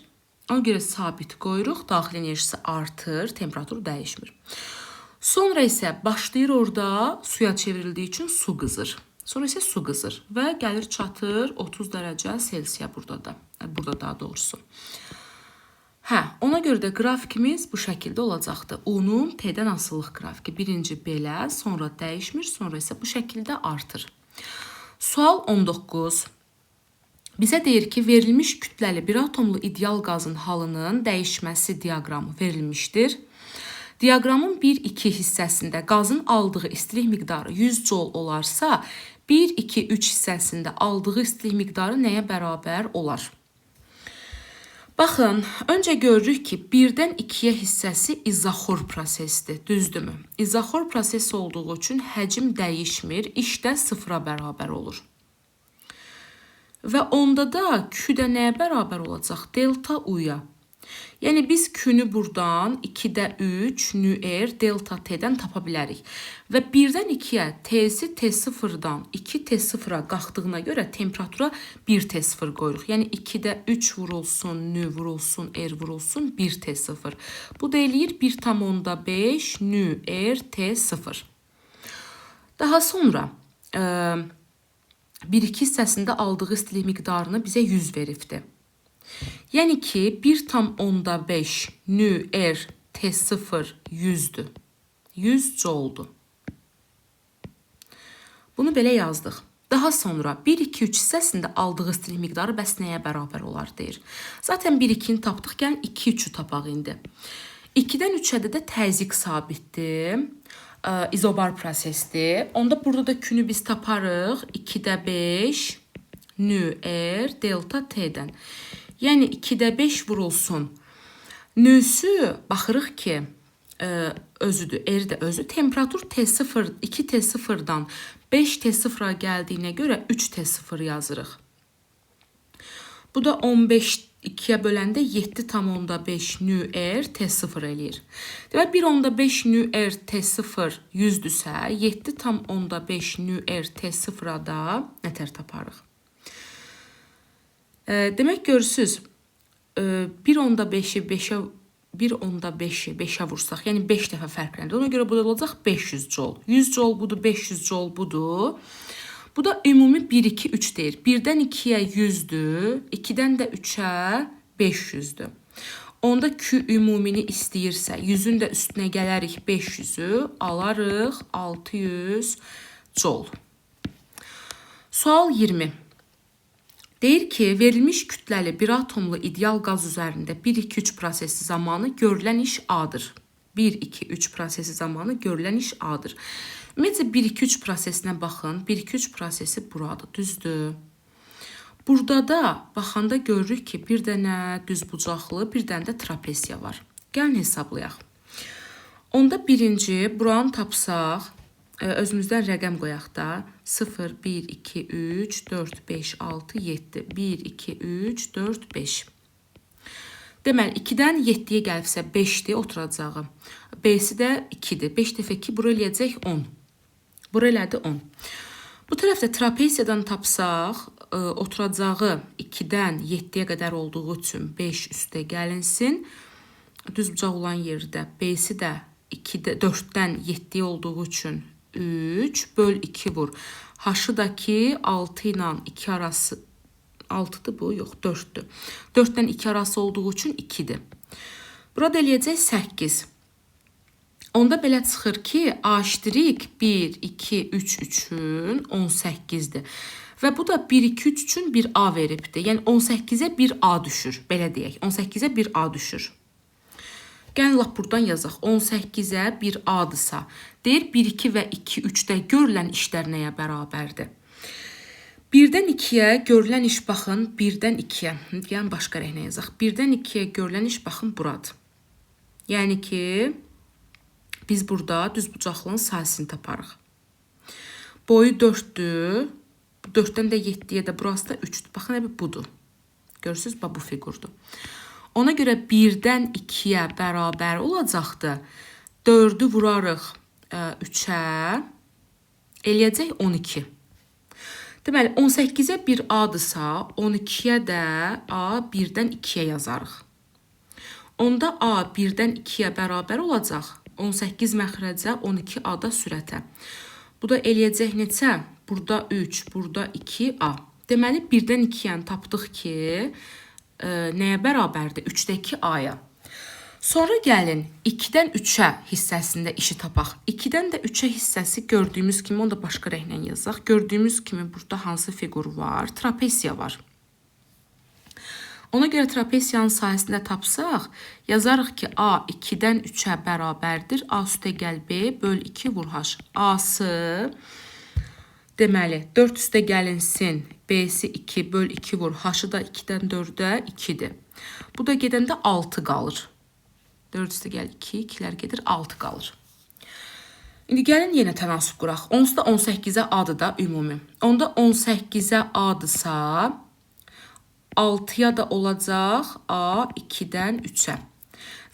Ona görə sabit qoyuruq. Daxili enerjisi artır, temperatur dəyişmir. Sonra isə başlayır orada suya çevrildiyi üçün su qızır. Sonra isə su qızır və gəlir çatır 30 dərəcə Selsiya burada da. Burada daha doğrusu. Hə, ona görə də qrafikimiz bu şəkildə olacaqdır. U-nun T-dən asılılıq qrafiki. Birinci belə, sonra dəyişmir, sonra isə bu şəkildə artır. Sual 19. Bizə deyir ki, verilmiş kütləli bir atomlu ideal qazın halının dəyişməsi diaqramı verilmişdir. Diaqramın 1-2 hissəsində qazın aldığı istilik miqdarı 100 joule olarsa, 1-2-3 hissəsində aldığı istilik miqdarı nəyə bərabər olar? Baxın, öncə görürük ki, 1-dən 2-yə hissəsi izoxor prosesdir, düzdürmü? İzoxor proses olduğu üçün həcm dəyişmir, iş də sıfıra bərabər olur. Və onda da Q də nəyə bərabər olacaq? Delta U-ya. Yəni biz Q-nü buradan 2-də 3 nü-r delta T-dən tapa bilərik. Və 1-dən 2-yə T-si T0-dan 2 T0-a qalxdığına görə temperatura 1 T0 qoyuruq. Yəni 2-də 3 vurulsun, nü vurulsun, r vurulsun 1 T0. Bu da eləyir 1,5 nü-r T0. Daha sonra 1-2 hissəsində aldığı istilik miqdarını bizə 100 veribdir. Yəni ki, 1,5 nü-r T0 100'dür. 100 joule-dur. Bunu belə yazdıq. Daha sonra 1-2-3 hissəsində aldığı istilik miqdarı bəs nəyə bərabər olar deyir. Zaten 1-2-ni tapdıq, gəlin 2-3-ü tapaq indi. 2-dən 3-ə də təzyiq sabitdir. İzobar prosesdir. Onda burada da Q-nü biz taparıq. 2-də 5 nü-r delta T-dən. Yəni 2-də 5 vurulsun. Nüsü baxırıq ki, özüdür, r də özü. Temperatur T0, 2 T0-dan 5 T0-a gəldiyinə görə 3 T0 yazırıq. Bu da 15 2-yə böləndə 7,5 nü-r T0 eləyir. Demək 1,5 nü-r T0 100-dürsə, 7,5 nü-r T0-a da nətər taparıq? Demək görürsüz, 1,5-i 5'ə vursaq, yəni 5 dəfə fərqləndir. Ona görə bu da olacaq 500 joule. 100 joule budur, 500 joule budur. Bu da ümumi 1, 2, 3 deyir. 1-dən 2-yə 100'dür, 2-dən də 3-ə 500'dür. Onda Q ümumini istəyirsə, 100'ün də üstünə gələrik 500'ü, alarıq 600 joule. Sual 20. Deyir ki, verilmiş kütləli bir atomlu ideal qaz üzərində 1-2-3 prosesi zamanı görülən iş A-dır. 1-2-3 prosesi zamanı görülən iş A-dır. Ümumiyyətlə 1-2-3 prosesinə baxın. 1-2-3 prosesi buradır, düzdür. Burada da baxanda görürük ki, bir dənə düzbucaqlı, bir dənə də trapesiya var. Gəlin hesablayaq. Onda birinci, buranı tapsaq, özümüzdən rəqəm qoyaq da. 0, 1, 2, 3, 4, 5, 6, 7. 1, 2, 3, 4, 5. Deməli, 2-dən 7-yə gəlibsə 5-dir oturacağı. B-si də 2-dir. 5 dəfə 2, bura eləyəcək 10. Bura elədi 10. Bu tərəfdə trapesiyadan tapsaq, oturacağı 2-dən 7-yə qədər olduğu üçün 5 üstə gəlinsin. Düzbucaq olan yerdə B-si də 4-dən 7-yə olduğu üçün 3 böl 2 vur. H-ı da ki 6 ilə 2 arası 6'dır bu, yox 4'dür. 4-dən 2 arası olduğu üçün 2'dir. Burada eləyəcək 8. Onda belə çıxır ki, A-ştirik 1, 2, 3 üçün 18'dir. Və bu da 1, 2, 3 üçün bir A veribdir. Yəni 18'ə bir A düşür. Belə deyək, 18'ə bir A düşür. Gəlin lap buradan yazaq. 18'ə bir A-dırsa, deyir 1, 2 və 2, 3-də görülən işlər nəyə bərabərdir? 1-dən 2-yə görülən iş baxın, 1-dən 2-yə. Yəni başqa rəhnə yazaq. 1-dən 2-yə görülən iş baxın buradır. Yəni ki, biz burada düzbucaqlığın sahəsini taparıq. Boyu 4'dür. 4-dən də 7-yə də burası da 3'dür. Baxın, budur. Görürsünüz, bu fiqurdur. Ona görə 1-dən 2-yə bərabər olacaqdır. 4'ü vurarıq 3-ə, eləyəcək 12. Deməli, 18'ə bir A-dırsa, 12'yə də A 1-dən 2-yə yazarıq. Onda A 1-dən 2-yə bərabər olacaq. 18 məxrəcə, 12 A-da sürətə. Bu da eləyəcək neçə? Burada 3, burada 2 A. Deməli, 1-dən 2-yə tapdıq ki, nəyə bərabərdir? 3-dəki A-ya. Sonra gəlin 2-dən 3-ə hissəsində işi tapaq. 2-dən də 3-ə hissəsi gördüyümüz kimi, onu da başqa rəhnə yazaq. Gördüyümüz kimi burada hansı fiqur var? Trapesiya var. Ona görə trapesiyanın sahəsində tapsaq, yazarıq ki, A 2-dən 3-ə bərabərdir. A üstə gəl B böl 2 vur H. A-sı deməli 4 üstə gəlinsin. B-si 2 böl 2 vur. H-ı da 2-dən 4-ə 2-dir. Bu da gedəndə 6 qalır. 4 üstə gəl 2, 2'lər gedir 6 qalır. İndi gəlin yenə tənasüb quraq. Onsuz da 18'ə A-dır da ümumi. Onda 18'ə A-dırsa, 6-ya da olacaq A 2-dən 3-ə.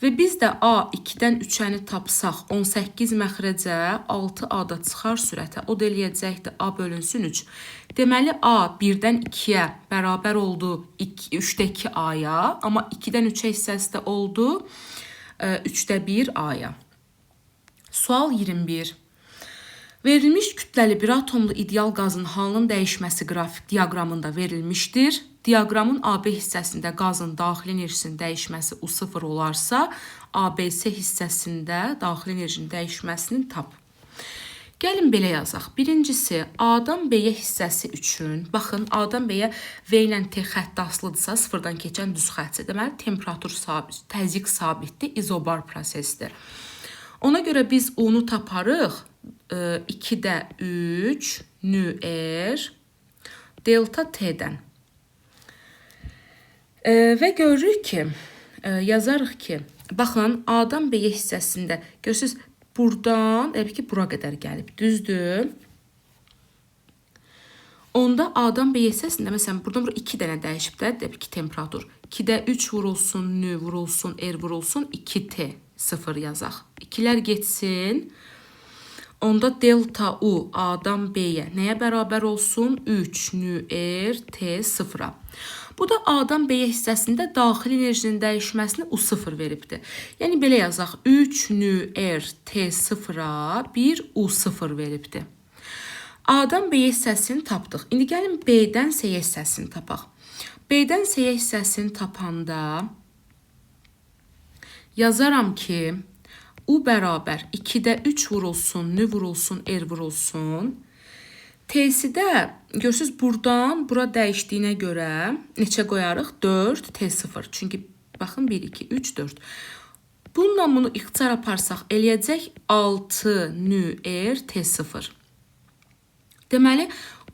Və biz də A 2-dən 3-əni tapsaq 18 məxrəcə 6A-da çıxar sürətə. O da eləyəcəkdir A bölünsün 3. Deməli A 1-dən 2-yə bərabər oldu 3-də 2 A-ya. Amma 2-dən 3-ə hissəsi də oldu 3-də 1 A-ya. Sual 21. Verilmiş kütləli bir atomlu ideal qazın halının dəyişməsi qrafik diaqramında verilmişdir. Diaqramın AB hissəsində qazın daxili enerjisinin dəyişməsi U0 olarsa, ABS hissəsində daxili enerjinin dəyişməsini tap. Gəlin belə yazaq. Birincisi, A-dan B-yə hissəsi üçün, baxın, A-dan B-yə V ilə T xətti asılıdırsa, sıfırdan keçən düz xəttdir. Deməli, temperatur sabit, təzyiq sabitdir, izobar prosesdir. Ona görə biz U-nu taparıq. 2-də 3 nür delta T-dən. Və görürük ki, yazarıq ki, baxın, A-dan B-yə hissəsində, görürsünüz, buradan, ki, bura qədər gəlib, düzdür. Onda A-dan B hissəsində, məsələn, buradan 2 dənə dəyişib də, ki, temperatur. 2-də 3 vurulsun, nü vurulsun, vurulsun, 2T 0 yazaq. 2-lər getsin. Onda delta U A-dan B-yə nəyə bərabər olsun? 3 nü T 0-a. Bu da A-dan B hissəsində daxili enerjinin dəyişməsini U0 veribdir. Yəni, belə yazaq, 3 nü T 0-a 1 U0 veribdir. A-dan B hissəsini tapdıq. İndi gəlin B-dən C hissəsini tapaq. B-dən C hissəsini tapanda yazaram ki, U bərabər 2-də 3 vurulsun, nü vurulsun, vurulsun. T-sidə, görürsünüz, buradan bura dəyişdiyinə görə neçə qoyarıq? 4 T0. Çünki, baxın, 1, 2, 3, 4. Bununla bunu ixtisar aparsaq, eləyəcək 6 nü T0. Deməli,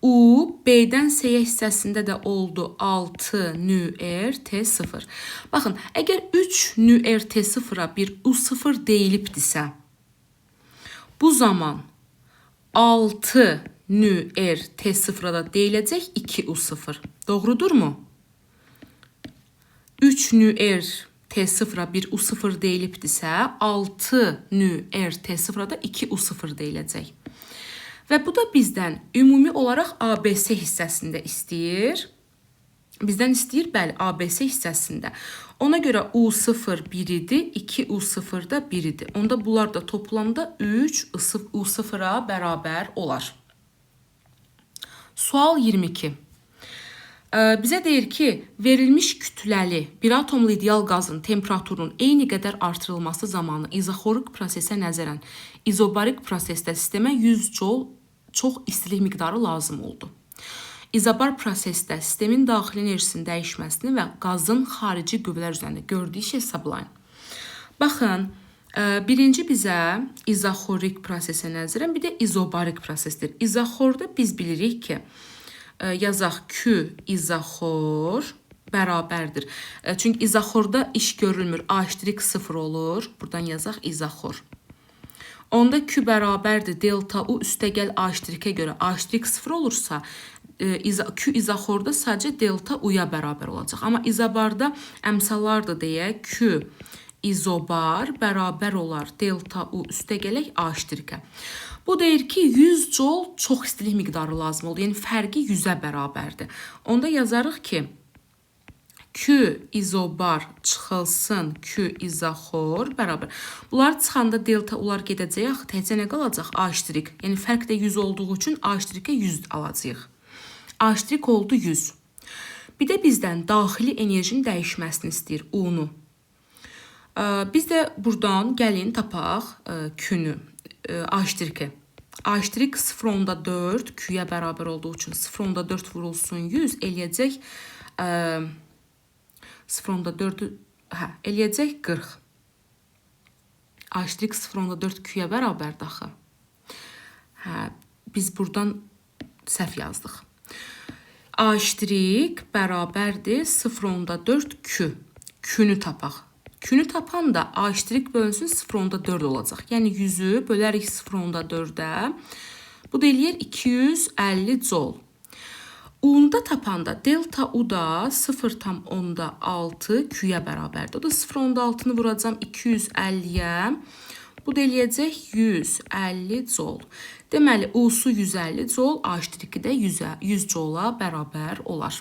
U, B-dən C hissəsində də oldu 6 nü T0. Baxın, əgər 3 nü T0-a bir U0 deyilibdirsə, bu zaman 6 nü T0-a da deyiləcək 2 U0. Doğrudurmu? 3 nü T0-a bir U0 deyilibdirsə, 6 nü T0-a da 2 U0 deyiləcək. Və bu da bizdən ümumi olaraq ABS hissəsində istəyir. Bizdən istəyir, bəli, ABS hissəsində. Ona görə U0 1 idi, 2 U0 da 1 idi. Onda bunlar da toplamda 3 U0-a bərabər olar. Sual 22. Bizə deyir ki, verilmiş kütləli bir atomlu ideal qazın temperaturunun eyni qədər artırılması zamanı izoxorik prosesə nəzərən izobarik prosesdə sistemə 100 joule çox istilik miqdarı lazım oldu. İzobar prosesdə sistemin daxili enerjisinin dəyişməsini və qazın xarici qüvvələr üzərində gördüyü şey hesablayın. Baxın, birinci bizə izoxorik prosesə nəzərən, bir də izobarik prosesdir. İzoxorda biz bilirik ki, yazaq Q izoxor bərabərdir. Çünki izoxorda iş görülmür, A-0 olur. Buradan yazaq izoxor. Onda Q bərabərdir delta U üstəgəl A-ə görə A-0 olursa, Q izoxorda sadəcə delta U-ya bərabər olacaq. Amma izobarda əmsallardır deyə Q izobar bərabər olar delta U üstəgələk A-ə. Bu deyir ki, 100 joule çox istilik miqdarı lazım oldu. Yəni, fərqi 100-ə bərabərdir. Onda yazarıq ki, Q izobar çıxılsın Q izoxor bərabər. Bunlar çıxanda delta ular gedəcək, axı təkcə nə qalacaq? A-. Yəni, fərq də 100 olduğu üçün A-ə 100 alacaq. A' oldu 100. Bir də bizdən daxili enerjinin dəyişməsini istəyir, U-nu. Biz də buradan gəlin tapaq Q-nü, A'. A' 0.4 Q-yə bərabər olduğu üçün 0.4 vurulsun 100 eləyəcək 0.4 eləyəcək 40. A' 0.4 Q-yə bərabərdir axı. Biz buradan səhv yazdıq. A' bərabərdir 0.4 Q. Q-nü tapaq. Q-nü tapan da A' bölünsün 0.4 olacaq. Yəni 100-ü bölərik 0.4-ə. Bu da eləyir 250 joule. U-da tapanda delta U da 0,6 Q-yə bərabərdir. O da 0,6-nı vuracam 250-yə. Bu da eləyəcək 150 joule. Deməli, U-su 150 joule, H2 də 100 joule-a bərabər olar.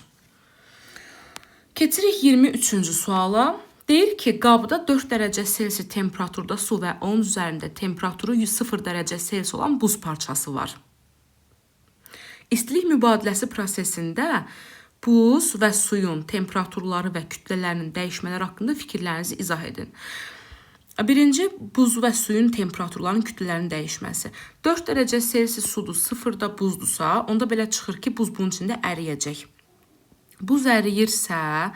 Keçirik 23-cü suala. Deyir ki, qabda 4 dərəcə Selsi temperaturda su və onun üzərində temperaturu 0 dərəcə Selsi olan buz parçası var. İstilik mübadiləsi prosesində buz və suyun temperaturları və kütlələrinin dəyişmələri haqqında fikirlərinizi izah edin. Birinci, buz və suyun temperaturlarının kütlələrinin dəyişməsi. 4 dərəcə Selsi sudur, 0-da buzdursa, onda belə çıxır ki, buz bunun içində əriyəcək. Buz əriyirsə,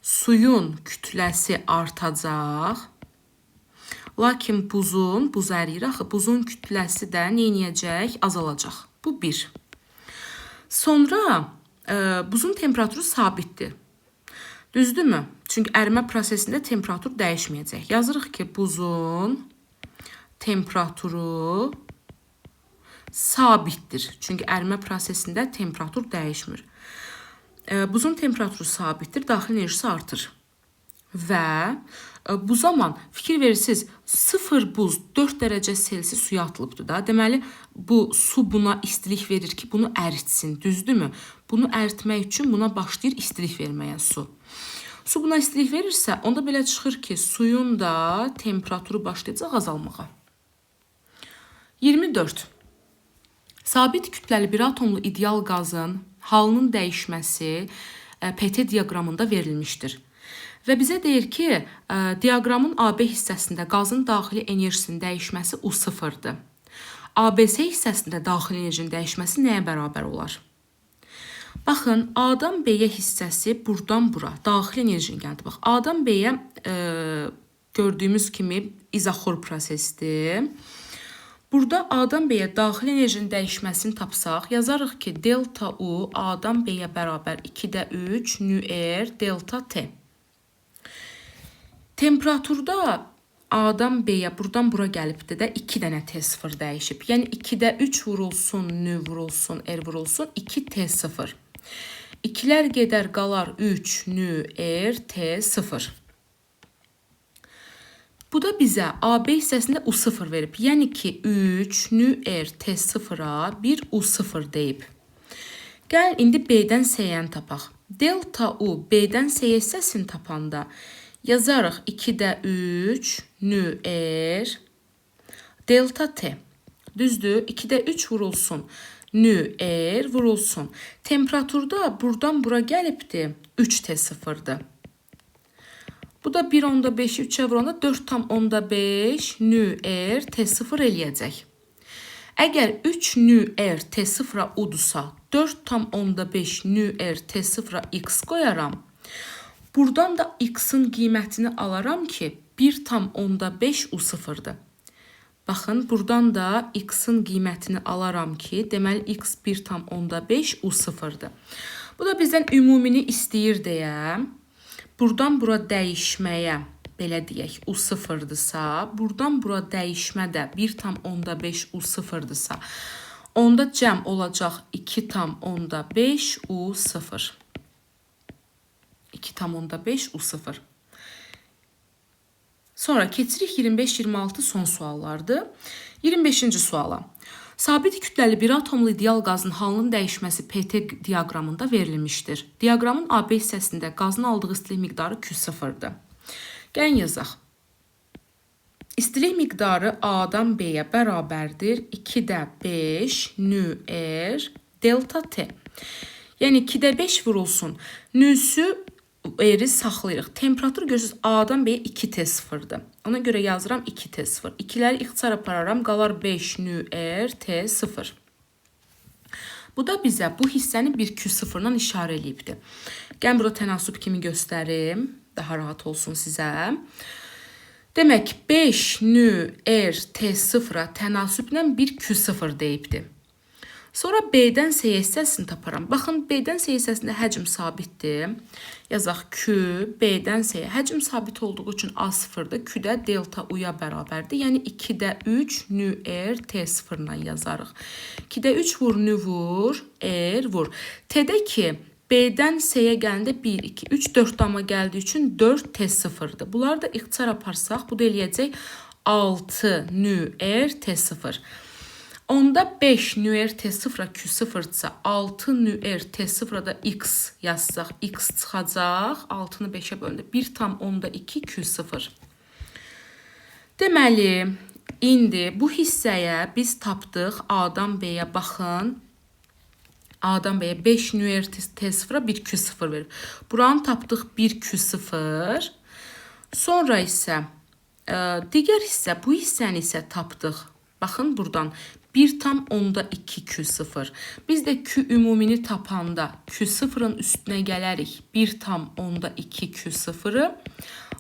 suyun kütləsi artacaq. Lakin buz əriyir axı, buzun kütləsi də neyniyəcək? Azalacaq. Bu bir. Sonra buzun temperaturu sabitdir. Düzdürmü? Çünki ərimə prosesində temperatur dəyişməyəcək. Yazırıq ki, buzun temperaturu sabitdir. Çünki ərimə prosesində temperatur dəyişmir. Buzun temperaturu sabitdir, daxil enerjisi artır. Və bu zaman fikir verirsiniz, 0 buz 4 dərəcə Selsi suya atılıbdır da. Deməli, bu su buna istilik verir ki, bunu əritsin, düzdürmü? Bunu əritmək üçün buna başlayır istilik verməyə su. Su buna istilik verirsə, onda belə çıxır ki, suyun da temperaturu başlayacaq azalmağa. 24. Sabit kütləli bir atomlu ideal qazın halının dəyişməsi PT diaqramında verilmişdir. Və bizə deyir ki, diaqramın AB hissəsində qazın daxili enerjisinin dəyişməsi U0-dır. ABS hissəsində daxili enerjinin dəyişməsi nəyə bərabər olar? Baxın, A-dan B-yə hissəsi buradan bura, daxili enerjinin gəldi. Bax, A-dan B-yə gördüyümüz kimi izoxor prosesdir. Burada A-dan B-yə daxili enerjinin dəyişməsini tapsaq, yazarıq ki, delta U A-dan B-yə bərabər 2-də 3 nür delta T. Temperaturda A-dan B-yə buradan bura gəlibdir də 2 dənə T0 dəyişib. Yəni 2-də 3 vurulsun, nü vurulsun, R vurulsun, 2 T0. 2-lər gedər, qalar 3 nü T0. Bu da bizə AB hissəsində U0 verib. Yəni ki, 3 nü T0-a 1 U0 deyib. Gəl, indi B-dən C-yə tapaq. Delta U B-dən C hissəsini tapanda yazarıq 2-də 3 nü delta T. Düzdür? 2-də 3 vurulsun, nü vurulsun. Temperaturda buradan bura gəlibdir 3 T0-dır. Bu da 1,5'i 3'e vuranda 4,5 nü T0 eləyəcək. Əgər 3 nü T0-a udursa, 4,5 nü T0-a x qoyaram. Buradan da x-in qiymətini alaram ki, 1,5 U0'dır. Baxın, buradan da x-in qiymətini alaram ki, deməli x 1,5 U0'dır. Bu da bizdən ümumini istəyir deyə. Buradan bura dəyişməyə, belə deyək, U0'dırsa, buradan bura dəyişmə də 1,5 U0'dırsa, onda cəm olacaq 2,5 U0. 2,5 U0. Sonra keçirik 25-26 son suallardır. 25-ci suala. Sabit kütləli bir atomlu ideal qazın halının dəyişməsi PT diaqramında verilmişdir. Diaqramın AB hissəsində qazın aldığı istilik miqdarı Q0'dır. Gəlin yazaq. İstilik miqdarı A-dan B-yə bərabərdir 2-də 5 nü delta T. Yəni 2-də 5 vurulsun. Nüsü R-i saxlayırıq. Temperatur görürsünüz A-dan B-yə 2T0'dır. Ona görə yazıram 2T0. 2'ləri ixtisar apararam, qalar 5 nü T0. Bu da bizə bu hissəni bir Q0-dan işarə eləyibdir. Gəlin burada tənasüb kimi göstərim. Daha rahat olsun sizə. Demək 5 nü T0-a tənasüblə bir Q0 deyibdir. Sonra B-dən C-yə hissəsini taparam. Baxın, B-dən C hissəsində həcm sabitdir. Yazaq Q, B-dən C-yə. Həcm sabit olduğu üçün A0-dır. Q-də delta U-ya bərabərdir. Yəni 2-də 3 nü R T0-la yazarıq. 2-də 3 vur, nü vur, R vur. T-də ki, B-dən C-yə gələndə 1, 2, 3, 4 dama gəldiyi üçün 4 T0-dır. Bunları da ixtisar aparsaq, bu da eləyəcək 6 nü R T0. Onda 5 nü R T0 Q0-dsa 6 nü R T0 da X yazsaq, X çıxacaq. 6-nı 5-ə bölündə 1,2 Q0. Deməli, indi bu hissəyə biz tapdıq. A-dan B-yə baxın. A-dan B-yə 5 nü R T0 1 Q0 verir. Buranı tapdıq 1 Q0. Sonra isə digər hissə, bu hissəni isə tapdıq. Baxın buradan 1,2 Q0. Biz də Q ümumini tapanda Q0-ın üstünə gələrik. 1,2 Q0-ı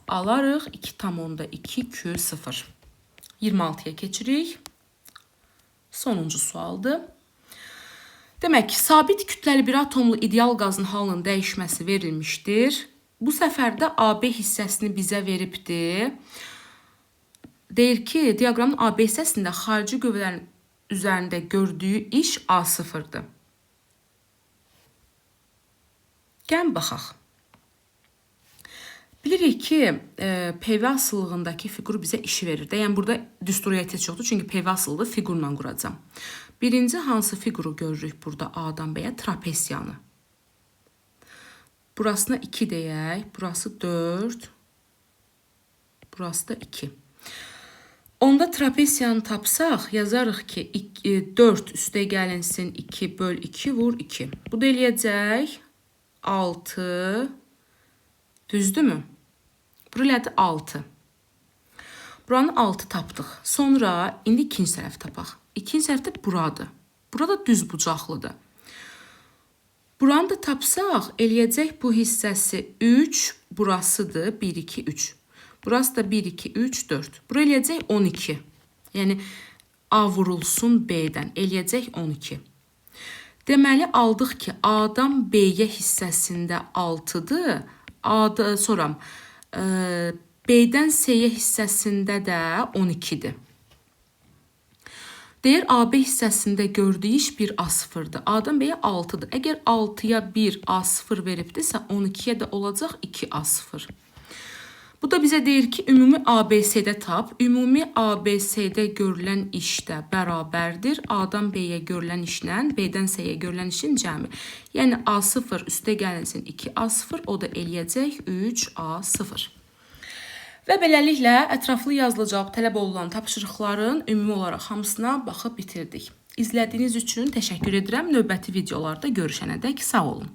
alarıq. 2,2 Q0. 26-ya keçirik. Sonuncu sualdır. Demək ki, sabit kütləli bir atomlu ideal qazın halının dəyişməsi verilmişdir. Bu səfər də AB hissəsini bizə veribdir. Deyir ki, diaqramın AB hissəsində xarici qüvvələrin üzərində gördüyü iş A0-dır. Gəlin baxaq. Bilirik ki, PV asıllığındakı fiqur bizə işi verir. Yəni, burada düsturiyyə yoxdur, çünki PV asıllığı fiqurla quracam. Birinci hansı fiquru görürük burada A-dan B-yə? Trapesiyanı. Burasına 2 deyək, burası 4, burası da 2. Onda trapesiyanı tapsaq, yazarıq ki, 4 üstə gəlinsin 2 böl 2 vur 2. Bu da eləyəcək 6, düzdürmü? Burası 6. Buranı 6 tapdıq. Sonra indi ikinci tərəf tapaq. İkinci tərəfdə buradır. Burada düz bucaqlıdır. Buranı da tapsaq, eləyəcək bu hissəsi 3, burasıdır 1, 2, 3. Burası da 1, 2, 3, 4. Bura eləyəcək 12. Yəni, A vurulsun B-dən. Eləyəcək 12. Deməli, aldıq ki, A-dan B-yə hissəsində 6-dır. Sonra B-dən C-yə hissəsində də 12-dir. Deyir, AB hissəsində gördüyü iş bir A0-dır. A-dan B-yə 6-dır. Əgər 6-ya 1 A0 veribdirsə, 12-yə də olacaq 2 A0. Bu da bizə deyir ki, ümumi ABC-də tap. Ümumi ABC-də görülən iş də bərabərdir. A-dan B-yə görülən işlə B-dən C-yə görülən işin cəmi. Yəni, A0 üstə gəlinsin 2A0, o da eləyəcək 3A0. Və beləliklə, ətraflı yazılı cavab tələb olunan tapşırıqların ümumi olaraq hamısına baxıb bitirdik. İzlədiyiniz üçün təşəkkür edirəm. Növbəti videolarda görüşənədək sağ olun.